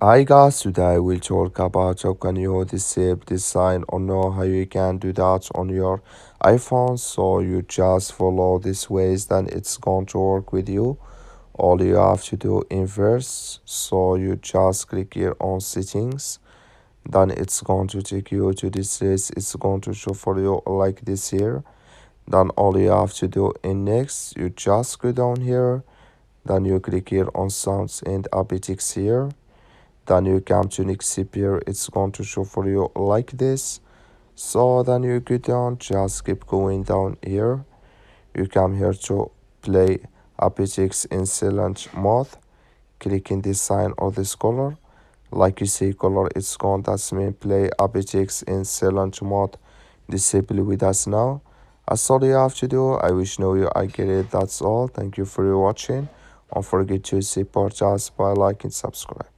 Hi guys, today we'll talk about how can you disable this sign or know how you can do that on your iPhone. So you just follow these ways, then it's going to work with you. All you have to do inverse, so you just click here on settings, then it's going to take you to this list. It's going to show for you like this here. Then all you have to do in next, you just go down here, then you click here on sounds and Haptics here. Then you come to next here, it's going to show for you like this. So then you go down, just keep going down here. You come here to play Haptics in silent mode. Click in this sign or this color. Like you see color, it's gone. That's mean play Haptics in silent mode. Disable with us now. That's all you have to do. I wish know you I get it. That's all. Thank you for your watching. Don't forget to support us by like and subscribe.